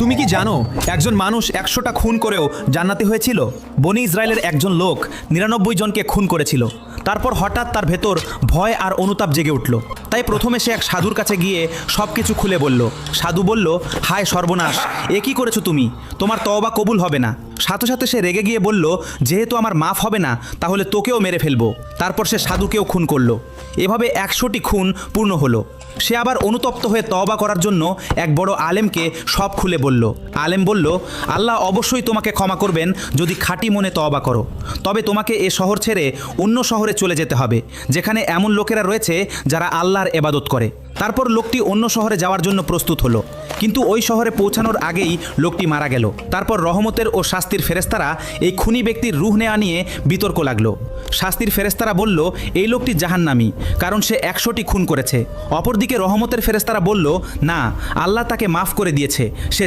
তুমি কি জানো একজন মানুষ 100টা খুন করেও জান্নাতি হয়েছিল? বনি ইসরায়েলের একজন লোক 99 জনকে খুন করেছিল। তারপর হঠাৎ তার ভেতর ভয় আর অনুতাপ জেগে উঠল। তাই প্রথমে সে এক সাধুর কাছে গিয়ে সব কিছু খুলে বলল। সাধু বলল, হায় সর্বনাশ, এ কি করেছো তুমি? তোমার তওবা কবুল হবে না। সাথে সাথে সে রেগে গিয়ে বলল, যেহেতু আমার মাফ হবে না তাহলে তোকেও মেরে ফেলবো। তারপর সে সাধুকেও খুন করলো। এভাবে 100টি খুন পূর্ণ হলো। সে আবার অনুতপ্ত হয়ে তওবা করার জন্য এক বড় আলেমকে সব খুলে বলল। আলেম বলল, আল্লাহ অবশ্যই তোমাকে ক্ষমা করবেন যদি খাঁটি মনে তওবা করো। তবে তোমাকে এ শহর ছেড়ে অন্য শহরে চলে যেতে হবে, যেখানে এমন লোকেরা রয়েছে যারা আল্লাহর ইবাদত করে। তারপর লোকটি অন্য শহরে যাওয়ার জন্য প্রস্তুত হলো, কিন্তু ওই শহরে পৌঁছানোর আগেই লোকটি মারা গেল। তারপর রহমতের ও শাস্তির ফেরেশতারা এই খুনি ব্যক্তির রূহ নেওয়া নিয়ে বিতর্ক লাগলো। শাস্তির ফেরেশতারা বলল, এই লোকটি জাহান্নামী, কারণ সে 100টি খুন করেছে। অপরদিকে রহমতের ফেরেশতারা বলল, না, আল্লাহ তাকে মাফ করে দিয়েছে, সে